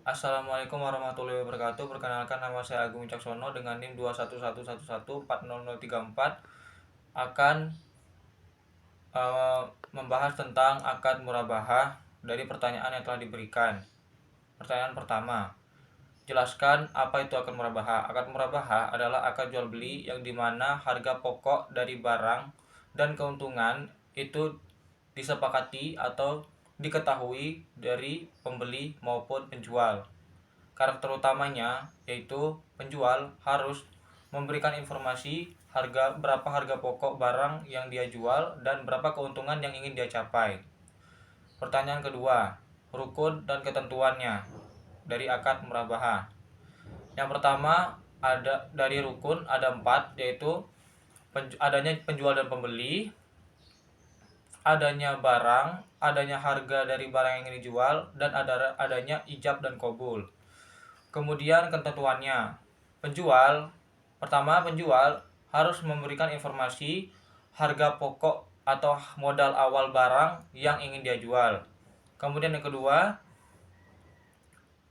Assalamualaikum warahmatullahi wabarakatuh. Perkenalkan, nama saya Agung Wicaksono dengan NIM 21111140034 akan membahas tentang akad murabahah dari pertanyaan yang telah diberikan. Pertanyaan pertama, jelaskan apa itu akad murabahah. Akad murabahah adalah akad jual beli yang dimana harga pokok dari barang dan keuntungan itu disepakati atau diketahui dari pembeli maupun penjual. Karakter utamanya yaitu penjual harus memberikan informasi berapa harga pokok barang yang dia jual dan berapa keuntungan yang ingin dia capai. Pertanyaan kedua, rukun dan ketentuannya dari akad murabahah. Yang pertama, ada dari rukun ada 4, yaitu adanya penjual dan pembeli, adanya barang, adanya harga dari barang yang ingin dijual, dan adanya ijab dan qabul. Kemudian ketentuannya, penjual harus memberikan informasi harga pokok atau modal awal barang yang ingin dia jual. Kemudian yang kedua,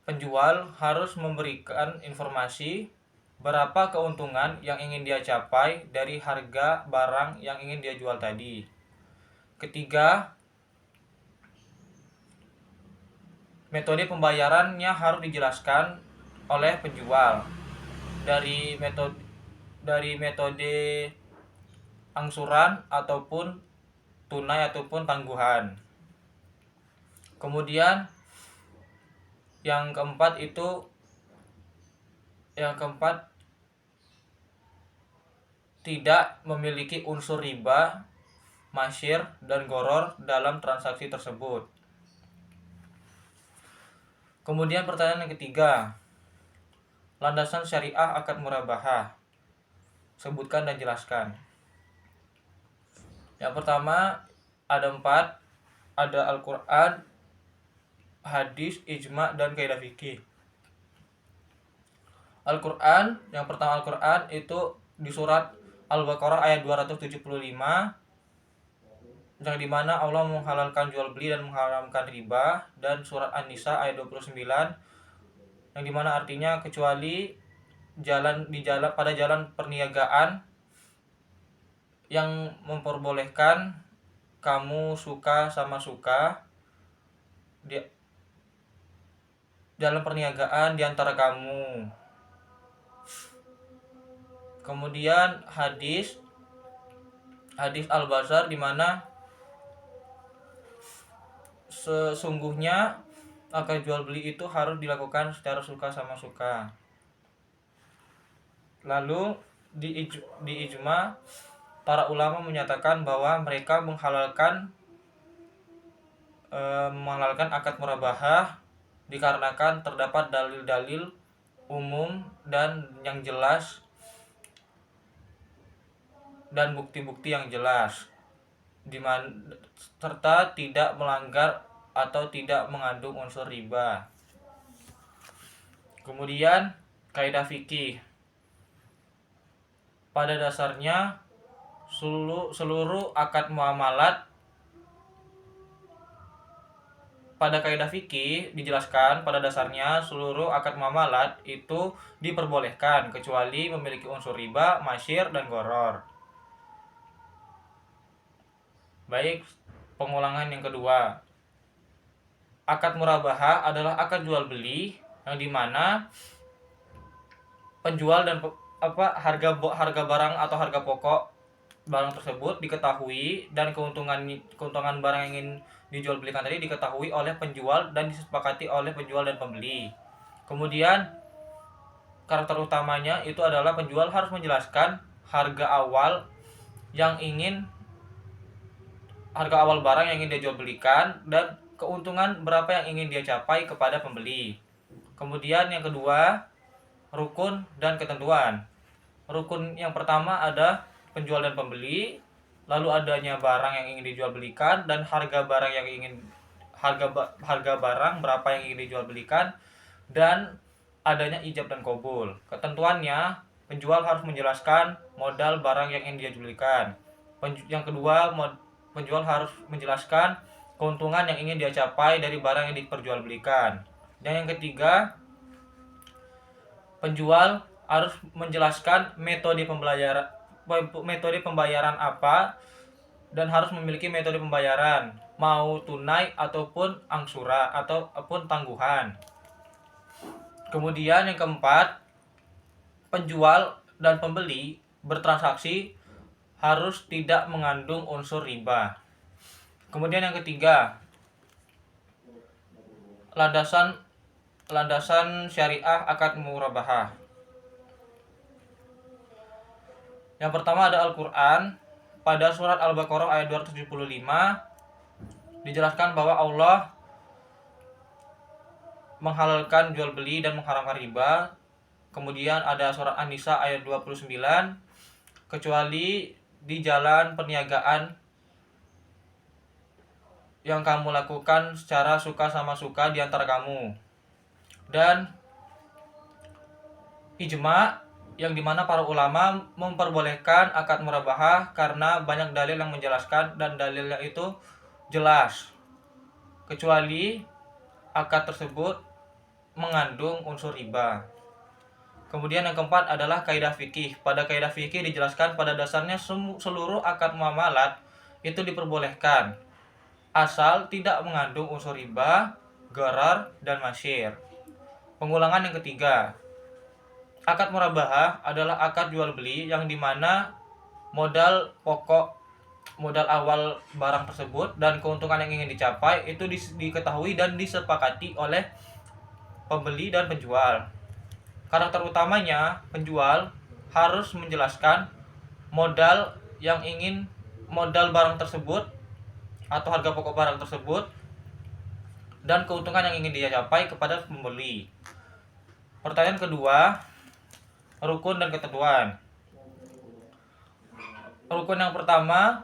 penjual harus memberikan informasi berapa keuntungan yang ingin dia capai dari harga barang yang ingin dia jual tadi. Ketiga, metode pembayarannya harus dijelaskan oleh penjual dari metode angsuran ataupun tunai ataupun tangguhan. Kemudian yang keempat tidak memiliki unsur riba, masyir, dan goror dalam transaksi tersebut. Kemudian pertanyaan yang ketiga, landasan syariah akad murabahah. Sebutkan dan jelaskan. Yang pertama ada 4, ada Al-Quran, hadis, ijma, dan kaidah fikih. Al-Quran, yang pertama Al-Quran itu di surat Al-Baqarah ayat 275, yang dimana Allah menghalalkan jual beli dan mengharamkan riba, dan surat An-Nisa ayat 29, yang dimana artinya kecuali pada jalan perniagaan yang memperbolehkan kamu suka sama suka dalam perniagaan di antara kamu. Kemudian hadis Al-Bazar, di mana sesungguhnya akad jual beli itu harus dilakukan secara suka sama suka. Lalu di ijma, para ulama menyatakan bahwa mereka menghalalkan akad murabahah dikarenakan terdapat dalil-dalil umum dan yang jelas dan bukti-bukti yang jelas, serta tidak melanggar atau tidak mengandung unsur riba. Kemudian kaidah fikih. Pada dasarnya seluruh akad muamalat pada kaidah fikih dijelaskan pada dasarnya seluruh akad muamalat itu diperbolehkan kecuali memiliki unsur riba, masyir, dan goror. Baik, pengulangan yang kedua. Akad murabahah adalah akad jual beli yang dimana penjual dan harga barang atau harga pokok barang tersebut diketahui dan keuntungan barang yang ingin dijual belikan tadi diketahui oleh penjual dan disepakati oleh penjual dan pembeli. Kemudian karakter utamanya itu adalah penjual harus menjelaskan harga awal barang yang ingin dia jual belikan dan keuntungan berapa yang ingin dia capai kepada pembeli. Kemudian yang kedua, rukun dan ketentuan. Rukun yang pertama ada penjual dan pembeli, lalu adanya barang yang ingin dijual belikan dan harga barang berapa yang ingin dijual belikan, dan adanya ijab dan qabul. Ketentuannya, penjual harus menjelaskan modal barang yang ingin dia jual belikan. Yang kedua, penjual harus menjelaskan keuntungan yang ingin dia capai dari barang yang diperjualbelikan. Dan yang ketiga, penjual harus menjelaskan metode pembayaran apa, dan harus memiliki metode pembayaran, mau tunai ataupun angsura ataupun tangguhan. Kemudian yang keempat, penjual dan pembeli bertransaksi harus tidak mengandung unsur riba. Kemudian yang ketiga, landasan syariah akad murabahah. Yang pertama ada Al-Qur'an. Pada surat Al-Baqarah ayat 275 dijelaskan bahwa Allah menghalalkan jual beli dan mengharamkan riba. Kemudian ada surat An-Nisa ayat 29, kecuali di jalan perniagaan yang kamu lakukan secara suka sama suka di antara kamu. Dan ijma, yang dimana para ulama memperbolehkan akad murabahah karena banyak dalil yang menjelaskan dan dalilnya itu jelas, kecuali akad tersebut mengandung unsur riba. Kemudian yang keempat adalah kaidah fikih. Pada kaidah fikih dijelaskan pada dasarnya seluruh akad muamalat itu diperbolehkan asal tidak mengandung unsur riba, gharar, dan masyir. Pengulangan yang ketiga, akad murabahah adalah akad jual beli yang dimana modal awal barang tersebut dan keuntungan yang ingin dicapai itu diketahui dan disepakati oleh pembeli dan penjual. Karakter utamanya, penjual harus menjelaskan modal barang tersebut atau harga pokok barang tersebut dan keuntungan yang ingin dia capai kepada pembeli. Pertanyaan kedua, rukun dan ketentuan. Rukun yang pertama,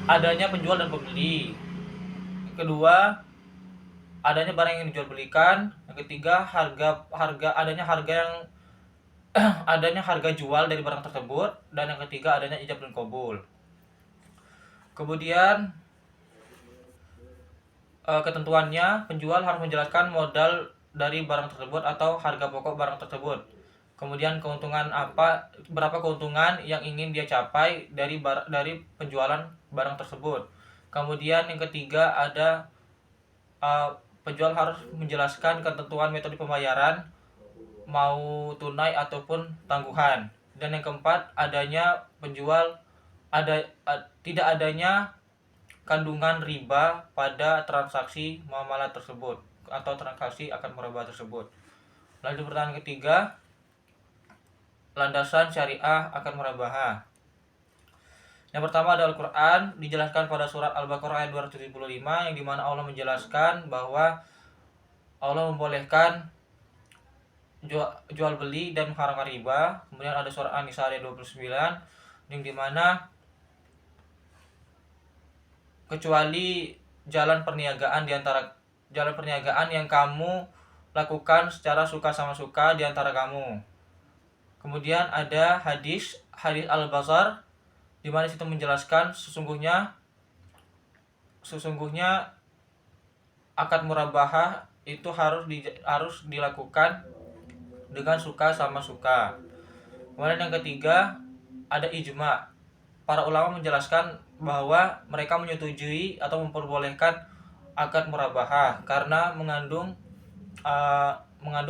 adanya penjual dan pembeli. Yang kedua, adanya barang yang dijual belikan. Yang ketiga, adanya harga jual dari barang tersebut. Dan yang ketiga, adanya ijab dan qabul. Kemudian ketentuannya, penjual harus menjelaskan modal dari barang tersebut atau harga pokok barang tersebut. Kemudian berapa keuntungan yang ingin dia capai dari penjualan barang tersebut. Kemudian yang ketiga ada penjual harus menjelaskan ketentuan metode pembayaran, mau tunai ataupun tangguhan. Dan yang keempat, tidak adanya kandungan riba pada transaksi muamalah tersebut atau transaksi akad murabahah tersebut. Lanjut pertanyaan ketiga, landasan syariah akad murabahah. Yang pertama ada Al-Qur'an, dijelaskan pada surat Al-Baqarah ayat 275 yang dimana Allah menjelaskan bahwa Allah membolehkan jual beli dan mengharamkan riba. Kemudian ada surat An-Nisa ayat 29 yang dimana kecuali jalan perniagaan yang kamu lakukan secara suka sama suka di antara kamu. Kemudian ada hadis Al-Bazar di mana situ menjelaskan sesungguhnya akad murabahah itu harus dilakukan dengan suka sama suka. Kemudian yang ketiga ada ijma. Para ulama menjelaskan bahwa mereka menyetujui atau memperbolehkan akad murabahah karena mengandung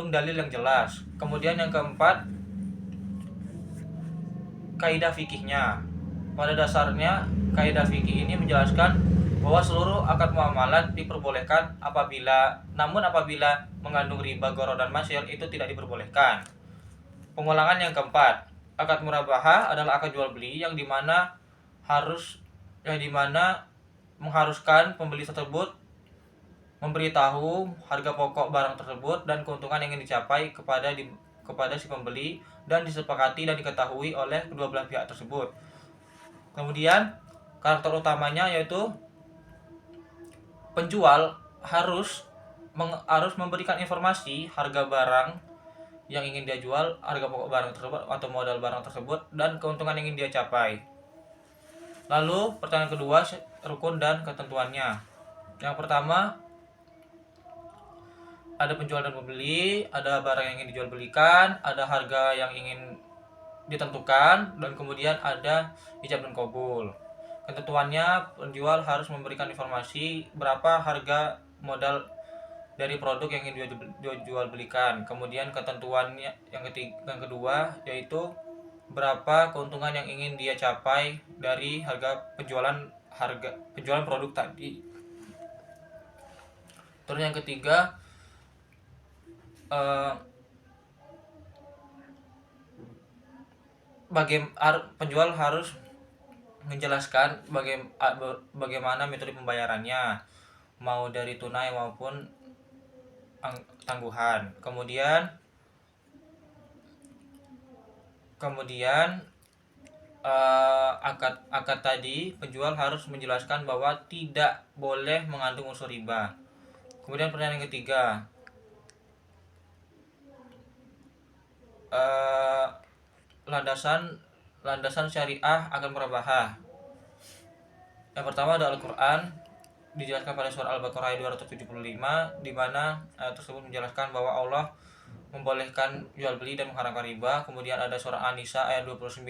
dalil yang jelas. Kemudian yang keempat, kaidah fikihnya. Pada dasarnya kaidah fikih ini menjelaskan bahwa seluruh akad muamalat diperbolehkan namun apabila mengandung riba, gharar, dan masyir itu tidak diperbolehkan. Pengulangan yang keempat, akad murabahah adalah akad jual beli yang dimana mengharuskan pembeli tersebut memberitahu harga pokok barang tersebut dan keuntungan yang ingin dicapai kepada si pembeli dan disepakati dan diketahui oleh kedua belah pihak tersebut. Kemudian karakter utamanya yaitu penjual harus memberikan informasi harga barang yang ingin dia jual, harga pokok barang tersebut atau modal barang tersebut, dan keuntungan yang ingin dia capai. Lalu pertanyaan kedua, rukun dan ketentuannya. Yang pertama, ada penjual dan pembeli, ada barang yang ingin dijual belikan, ada harga yang ingin ditentukan, dan kemudian ada ijab dan kabul. Ketentuannya, penjual harus memberikan informasi berapa harga modal dari produk yang ingin dijual belikan. Kemudian ketentuannya yang kedua yaitu berapa keuntungan yang ingin dia capai dari harga penjualan produk tadi. Terus yang ketiga, eh, penjual harus menjelaskan bagaimana metode pembayarannya, mau dari tunai maupun tangguhan. Kemudian akad tadi, penjual harus menjelaskan bahwa tidak boleh mengandung unsur riba. Kemudian pertanyaan yang ketiga, landasan syariah akan murabahah. Yang pertama ada Al-Quran, dijelaskan pada surah Al-Baqarah ayat 275, di mana ayat tersebut menjelaskan bahwa Allah membolehkan jual beli dan mengharamkan riba. Kemudian ada surah An-Nisa ayat 29,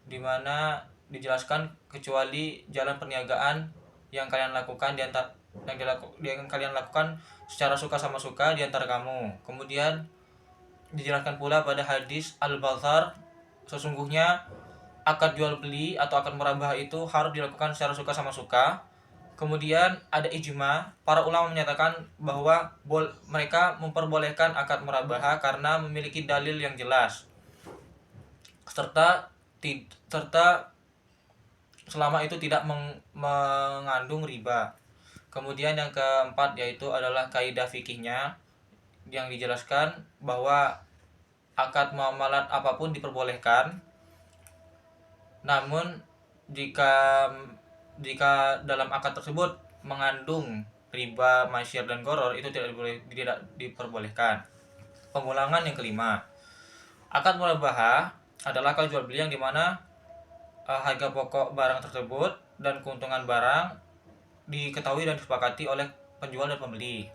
di mana dijelaskan kecuali jalan perniagaan yang kalian lakukan yang kalian lakukan secara suka sama suka di antara kamu. Kemudian dijelaskan pula pada hadis Al-Bazar, sesungguhnya akad jual beli atau akad murabahah itu harus dilakukan secara suka sama suka. Kemudian ada ijma, para ulama menyatakan bahwa mereka memperbolehkan akad murabahah karena memiliki dalil yang jelas, serta selama itu tidak mengandung riba. Kemudian yang keempat yaitu adalah kaidah fikihnya, yang dijelaskan bahwa akad muamalat apapun diperbolehkan, namun jika dalam akad tersebut mengandung riba, masyir dan gharar, itu tidak diperbolehkan. Pengulangan yang kelima, akad murabahah adalah akad jual beli yang dimana harga pokok barang tersebut dan keuntungan barang diketahui dan disepakati oleh penjual dan pembeli.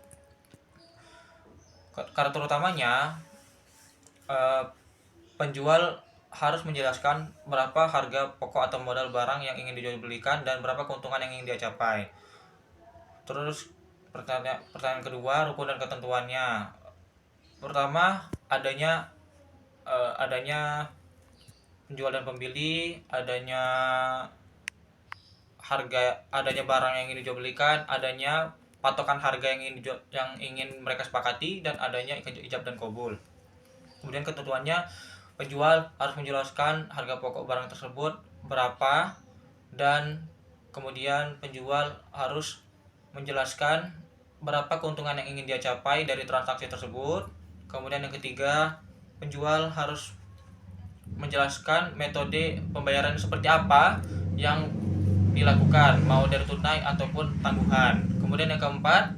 Karakter utamanya, penjual harus menjelaskan berapa harga pokok atau modal barang yang ingin dijual belikan dan berapa keuntungan yang ingin dia capai. Terus pertanyaan kedua, rukun dan ketentuannya. Pertama, adanya penjual dan pembeli, adanya barang yang ingin dijual belikan, adanya patokan harga yang ingin mereka sepakati, dan adanya ijab dan kabul. Kemudian ketentuannya, penjual harus menjelaskan harga pokok barang tersebut berapa, dan kemudian penjual harus menjelaskan berapa keuntungan yang ingin dia capai dari transaksi tersebut. Kemudian yang ketiga, penjual harus menjelaskan metode pembayaran seperti apa yang dilakukan, mau dari tunai ataupun tangguhan. Kemudian yang keempat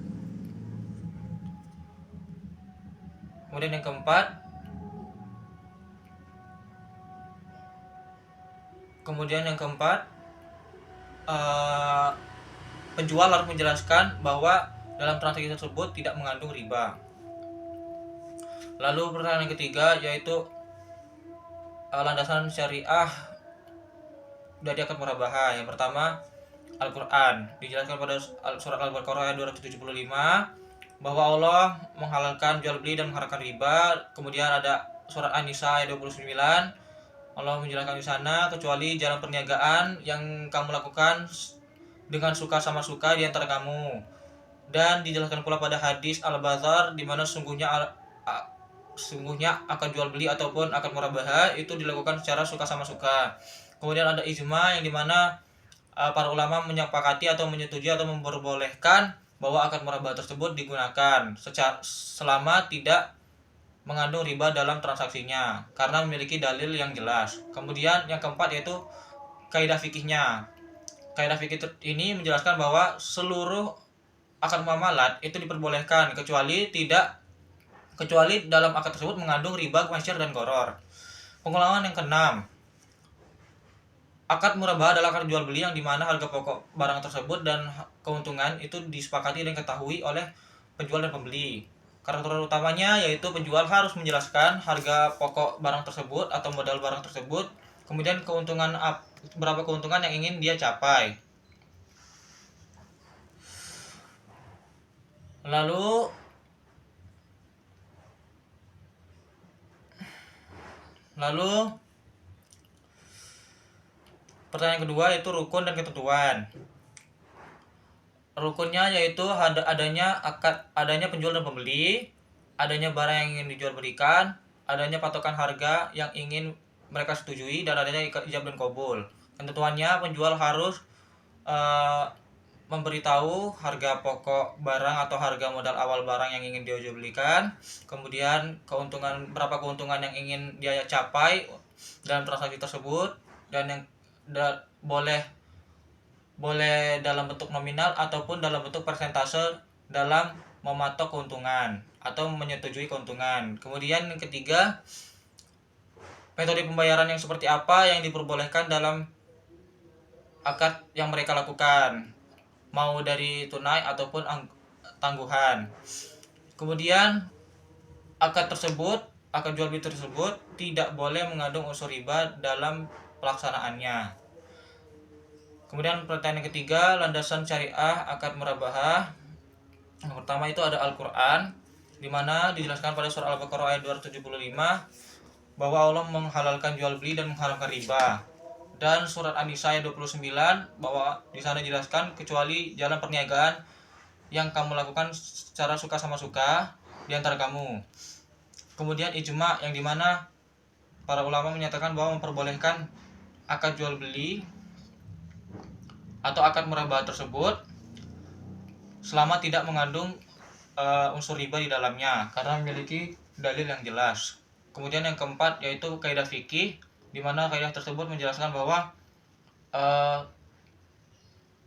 penjual harus menjelaskan bahwa dalam transaksi tersebut tidak mengandung riba. Lalu pertanyaan yang ketiga yaitu landasan syariah dari akad murabahah. Yang pertama, Al-Quran, dijelaskan pada surat Al-Baqarah ayat 275 bahwa Allah menghalalkan jual beli dan mengharamkan riba. Kemudian ada surat An-Nisa ayat 29, Allah menjelaskan di sana kecuali jalan perniagaan yang kamu lakukan dengan suka sama suka di antara kamu. Dan dijelaskan pula pada hadis Al-Bazar, di mana sungguhnya akad jual beli ataupun akad murabahah itu dilakukan secara suka sama suka. Kemudian ada ijma, yang dimana para ulama menyepakati atau menyetujui atau memperbolehkan bahwa akad murabahah tersebut digunakan selama tidak mengandung riba dalam transaksinya karena memiliki dalil yang jelas. Kemudian yang keempat yaitu kaidah fikihnya. Kaidah fikih ini menjelaskan bahwa seluruh akad muamalat itu diperbolehkan kecuali dalam akad tersebut mengandung riba, masyir dan gharar. Pengulangan yang keenam, Akad murabahah adalah akad jual beli yang dimana harga pokok barang tersebut dan keuntungan itu disepakati dan diketahui oleh penjual dan pembeli. Karakter utamanya yaitu penjual harus menjelaskan harga pokok barang tersebut atau modal barang tersebut, kemudian berapa keuntungan yang ingin dia capai. Lalu pertanyaan kedua yaitu rukun dan ketentuan. Rukunnya yaitu adanya penjual dan pembeli, adanya barang yang ingin dijual belikan, adanya patokan harga yang ingin mereka setujui, dan adanya ijab dan kabul. Ketentuannya, penjual harus memberitahu harga pokok barang atau harga modal awal barang yang ingin dia jual belikan, kemudian berapa keuntungan yang ingin dia capai dalam transaksi tersebut, dan boleh dalam bentuk nominal ataupun dalam bentuk persentase dalam mematok keuntungan atau menyetujui keuntungan. Kemudian yang ketiga, metode pembayaran yang seperti apa yang diperbolehkan dalam akad yang mereka lakukan, mau dari tunai ataupun tangguhan. Kemudian akad jual beli tersebut tidak boleh mengandung unsur riba dalam pelaksanaannya. Kemudian pertanyaan yang ketiga, landasan syariah akad murabahah. Yang pertama itu ada Al-Qur'an, di mana dijelaskan pada surah Al-Baqarah ayat 275 bahwa Allah menghalalkan jual beli dan mengharamkan riba. Dan surat An-Nisa ayat 29 bahwa di sana dijelaskan kecuali jalan perniagaan yang kamu lakukan secara suka sama suka di antara kamu. Kemudian ijma, yang dimana para ulama menyatakan bahwa memperbolehkan akad jual beli atau akad murabahah tersebut selama tidak mengandung unsur riba di dalamnya karena memiliki dalil yang jelas. Kemudian yang keempat yaitu kaidah fikih, di mana kaidah tersebut menjelaskan bahwa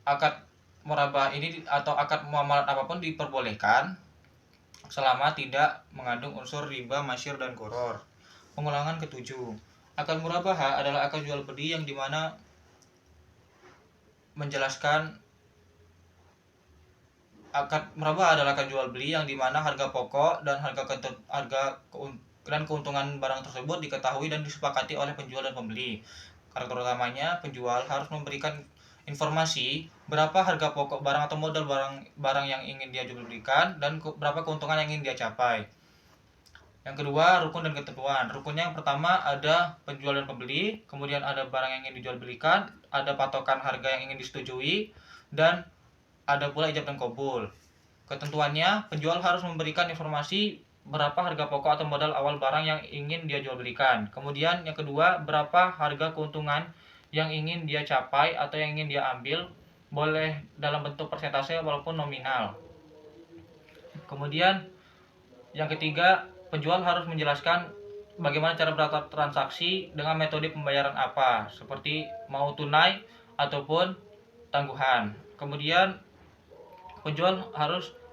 akad murabahah ini atau akad muamalat apapun diperbolehkan selama tidak mengandung unsur riba, masyir, dan goror. Pengulangan ketujuh, akad murabahah adalah akad jual beli yang dimana menjelaskan akad murabahah adalah akad jual beli yang dimana harga pokok dan keuntungan barang tersebut diketahui dan disepakati oleh penjual dan pembeli. Karakter utamanya, penjual harus memberikan informasi berapa harga pokok barang atau modal barang yang ingin dia jual belikan dan berapa keuntungan yang ingin dia capai. Yang kedua, rukun dan ketentuan. Rukunnya yang pertama ada penjual dan pembeli, kemudian ada barang yang ingin dijual belikan, ada patokan harga yang ingin disetujui, dan ada pula ijab dan kabul. Ketentuannya, penjual harus memberikan informasi berapa harga pokok atau modal awal barang yang ingin dia jual belikan. Kemudian yang kedua, berapa harga keuntungan yang ingin dia capai atau yang ingin dia ambil, boleh dalam bentuk persentase walaupun nominal. Kemudian yang ketiga, penjual harus menjelaskan bagaimana cara bertransaksi dengan metode pembayaran apa, seperti mau tunai ataupun tangguhan. Kemudian penjual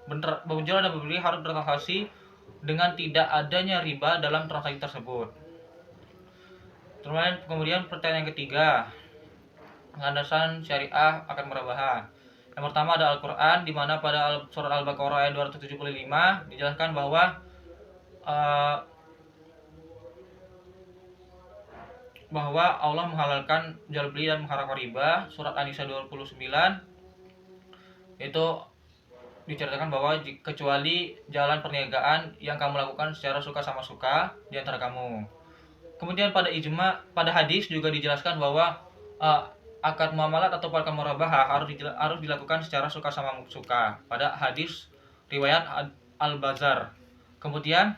dan pembeli harus bertransaksi dengan tidak adanya riba dalam transaksi tersebut. Kemudian pertanyaan yang ketiga, landasan syariah akan murabahah. Yang pertama ada Al-Qur'an, di mana pada surat Al-Baqarah ayat 275 dijelaskan bahwa Allah menghalalkan jual beli dan mengharamkan riba. Surat An-Nisa 29 itu diceritakan bahwa kecuali jalan perniagaan yang kamu lakukan secara suka sama suka di antara kamu. Kemudian pada hadis juga dijelaskan bahwa akad muamalat atau akad murabahah harus dilakukan secara suka sama suka pada hadis riwayat Al-Bazar. Kemudian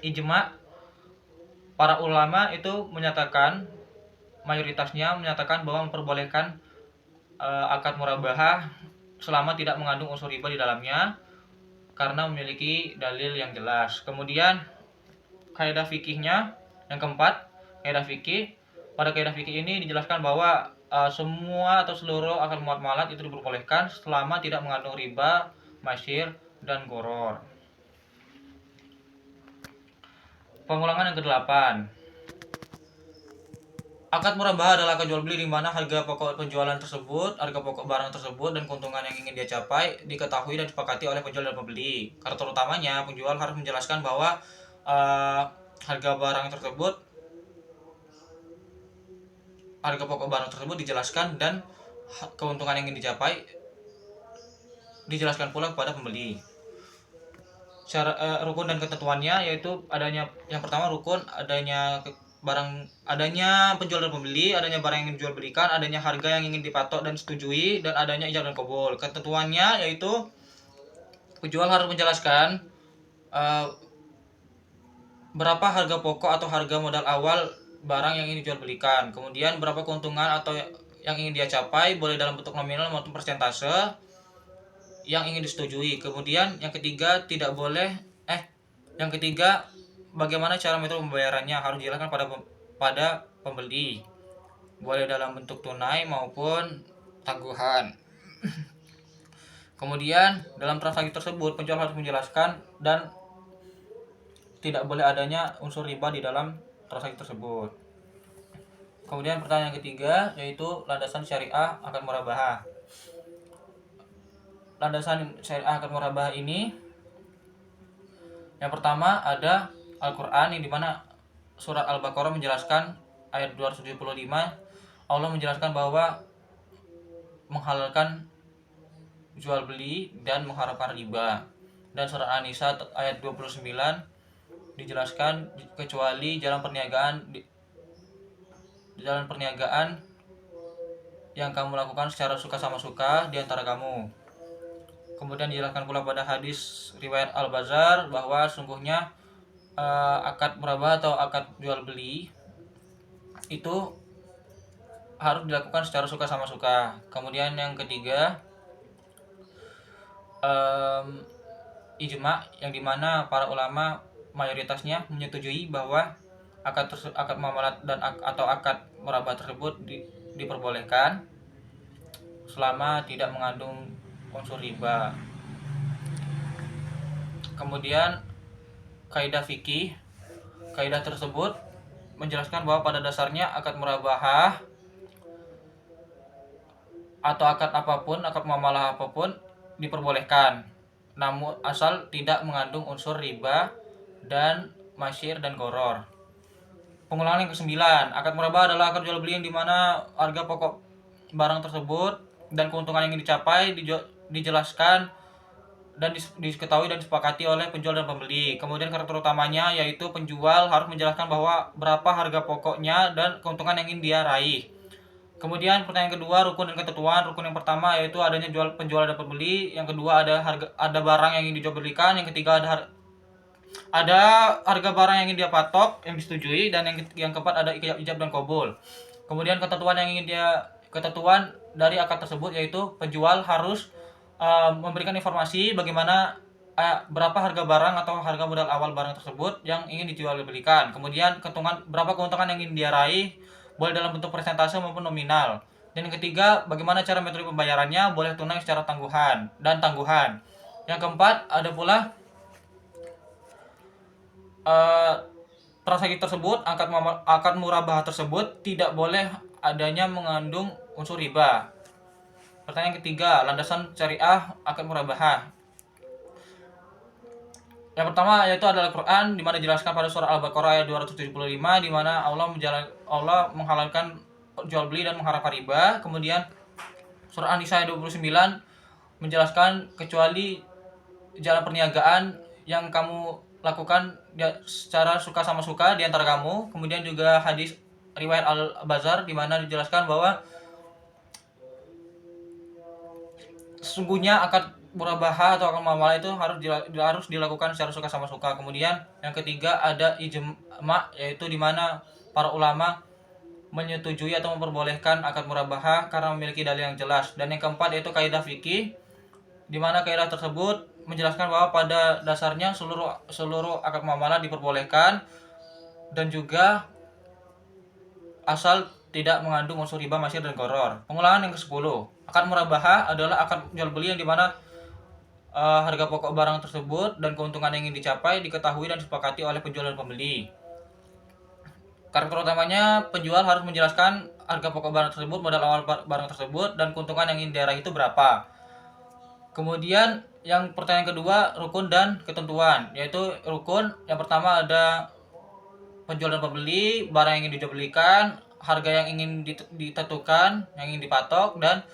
ijma, para ulama itu mayoritasnya menyatakan bahwa memperbolehkan akad murabahah selama tidak mengandung unsur riba di dalamnya karena memiliki dalil yang jelas. Kemudian kaidah fikihnya yang keempat, kaidah fikih. Pada kaidah fikih ini dijelaskan bahwa semua atau seluruh akad muamalat itu diperbolehkan selama tidak mengandung riba, masyir, dan goror. Pengulangan yang ke-8. Akad murabahah adalah akad jual beli di mana harga pokok penjualan tersebut, harga pokok barang tersebut dan keuntungan yang ingin dia capai diketahui dan disepakati oleh penjual dan pembeli. Karakter utamanya, penjual harus menjelaskan bahwa harga barang tersebut, harga pokok barang tersebut dijelaskan dan keuntungan yang ingin dicapai dijelaskan pula kepada pembeli. Rukun dan ketentuannya yaitu adanya yang pertama rukun adanya adanya penjual dan pembeli, adanya barang yang ingin dijual belikan, adanya harga yang ingin dipatok dan disetujui, dan adanya ijab dan kabul. Ketentuannya yaitu penjual harus menjelaskan berapa harga pokok atau harga modal awal barang yang ingin dijual belikan, kemudian berapa keuntungan atau yang ingin dia capai, boleh dalam bentuk nominal maupun persentase yang ingin disetujui. Kemudian yang ketiga yang ketiga bagaimana cara metode pembayarannya harus dijelaskan pada pembeli, boleh dalam bentuk tunai maupun tangguhan. Kemudian dalam transaksi tersebut penjual harus menjelaskan dan tidak boleh adanya unsur riba di dalam transaksi tersebut. Kemudian pertanyaan ketiga yaitu landasan syariah akad murabahah. Landasan syariah akad murabahah ini yang pertama ada Al-Quran, yang dimana surat Al-Baqarah menjelaskan ayat 275, Allah menjelaskan bahwa menghalalkan jual beli dan mengharamkan riba. Dan surat An-Nisa ayat 29 dijelaskan kecuali jalan perniagaan yang kamu lakukan secara suka sama suka di antara kamu. Kemudian dijelaskan pula pada hadis riwayat Al-Bazzar bahwa sungguhnya akad murabahah atau akad jual beli itu harus dilakukan secara suka sama suka. Kemudian yang ketiga ijma, yang dimana para ulama mayoritasnya menyetujui bahwa akad muamalat dan atau akad murabahah tersebut diperbolehkan selama tidak mengandung unsur riba. Kemudian kaidah fikih, kaidah tersebut menjelaskan bahwa pada dasarnya akad murabahah atau akad muamalah apapun diperbolehkan, namun asal tidak mengandung unsur riba dan masyir dan goror. Pengulangan yang ke-9, akad murabahah adalah akad jual beli yang dimana harga pokok barang tersebut dan keuntungan yang ingin dicapai dijelaskan dan diketahui dan disepakati oleh penjual dan pembeli. Kemudian karakter utamanya yaitu penjual harus menjelaskan bahwa berapa harga pokoknya dan keuntungan yang ingin dia raih. Kemudian pertanyaan kedua, rukun dan ketentuan. Rukun yang pertama yaitu adanya penjual dan pembeli. Yang kedua ada barang yang ingin dijual belikan. Yang ketiga ada harga barang yang ingin dia patok yang disetujui, dan yang keempat ada ijab dan kabul. Kemudian ketentuan dari akad tersebut yaitu penjual harus memberikan informasi bagaimana berapa harga barang atau harga modal awal barang tersebut yang ingin dijual belikan. Kemudian berapa keuntungan yang ingin dia raih, boleh dalam bentuk persentase maupun nominal. Dan yang ketiga, bagaimana cara metode pembayarannya, boleh tunai secara tangguhan. Yang keempat, ada pula transaksi tersebut, akad murabahah tersebut tidak boleh adanya mengandung unsur riba. Pertanyaan ketiga, landasan syariah akad murabahah. Yang pertama yaitu adalah Al-Quran, di mana dijelaskan pada surah Al-Baqarah ayat 275, di mana Allah menghalalkan jual beli dan mengharamkan riba. Kemudian surah An-Nisa ayat 29 menjelaskan kecuali jalan perniagaan yang kamu lakukan secara suka sama suka di antara kamu. Kemudian juga hadis riwayat Al-Bazzar di mana dijelaskan bahwa sesungguhnya akad murabahah atau akad muamalah itu harus dilakukan secara suka sama suka. Kemudian yang ketiga ada ijma, yaitu di mana para ulama menyetujui atau memperbolehkan akad murabahah karena memiliki dalil yang jelas. Dan yang keempat yaitu kaidah fikih, di mana kaidah tersebut menjelaskan bahwa pada dasarnya seluruh akad muamalah diperbolehkan dan juga asal tidak mengandung unsur riba, masyir dan goror. Pengulangan yang ke-10, akad murabahah adalah akad jual beli yang dimana harga pokok barang tersebut dan keuntungan yang ingin dicapai diketahui dan disepakati oleh penjual dan pembeli. Karakter utamanya, penjual harus menjelaskan harga pokok barang tersebut, modal awal barang tersebut, dan keuntungan yang ingin diraih itu berapa. Kemudian yang pertanyaan kedua, rukun dan ketentuan, yaitu rukun yang pertama ada penjual dan pembeli, barang yang ingin dibelikan, harga yang ingin ditentukan, yang ingin dipatok, dan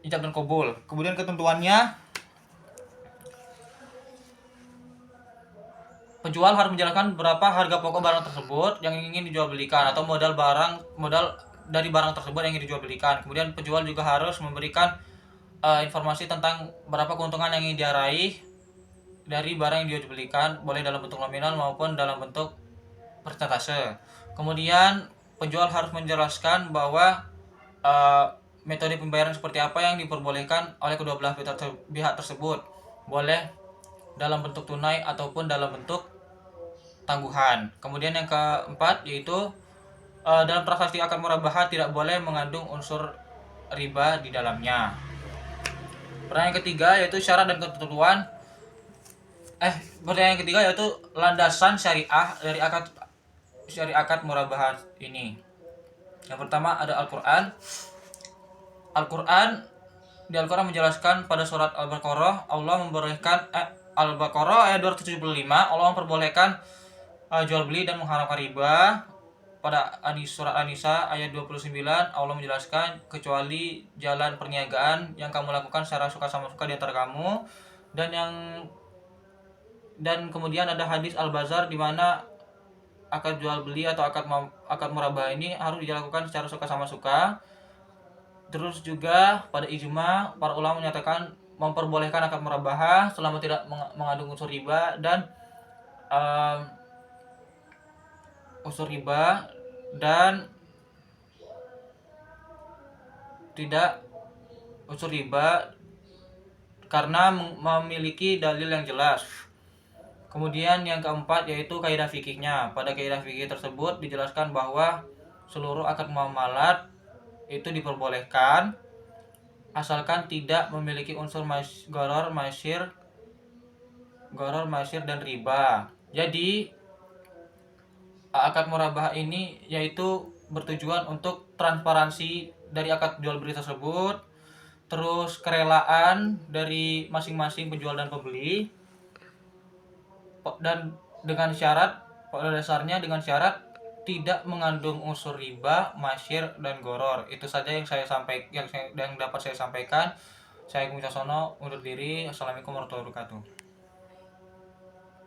ijab dan kabul. Kemudian ketentuannya, penjual harus menjelaskan berapa harga pokok barang tersebut yang ingin dijual belikan atau modal dari barang tersebut yang ingin dijual belikan. Kemudian penjual juga harus memberikan informasi tentang berapa keuntungan yang ingin dia raih dari barang yang dijual belikan, boleh dalam bentuk nominal maupun dalam bentuk persentase. Kemudian penjual harus menjelaskan bahwa metode pembayaran seperti apa yang diperbolehkan oleh kedua belah pihak tersebut, boleh dalam bentuk tunai ataupun dalam bentuk tangguhan. Kemudian yang keempat yaitu dalam transaksi akad murabahah tidak boleh mengandung unsur riba di dalamnya. Pertanyaan ketiga yaitu syarat dan ketentuan. Pertanyaan ketiga yaitu landasan syariah dari akad murabahah ini. Yang pertama ada Al-Qur'an. Di Al-Qur'an menjelaskan pada surat Al-Baqarah, Allah membolehkan Al-Baqarah ayat 275, Allah memperbolehkan jual beli dan mengharamkan riba. Pada surat An-Nisa ayat 29, Allah menjelaskan kecuali jalan perniagaan yang kamu lakukan secara suka sama suka di antara kamu, dan kemudian ada hadis Al-Bazar di mana akad jual beli atau akad murabahah ini harus dilakukan secara suka sama suka. Terus juga pada ijma para ulama menyatakan memperbolehkan akad murabahah selama tidak mengandung unsur riba dan tidak unsur riba karena memiliki dalil yang jelas. Kemudian yang keempat yaitu kaidah fikihnya. Pada kaidah fikih tersebut dijelaskan bahwa seluruh akad muamalat itu diperbolehkan asalkan tidak memiliki unsur gharar, maisir dan riba. Jadi akad murabahah ini yaitu bertujuan untuk transparansi dari akad jual beli tersebut, terus kerelaan dari masing-masing penjual dan pembeli, dan pada dasarnya dengan syarat tidak mengandung unsur riba, maisir dan gharar. Itu saja yang dapat saya sampaikan. Saya Iqbal Wicaksono undur diri. Assalamualaikum warahmatullahi wabarakatuh.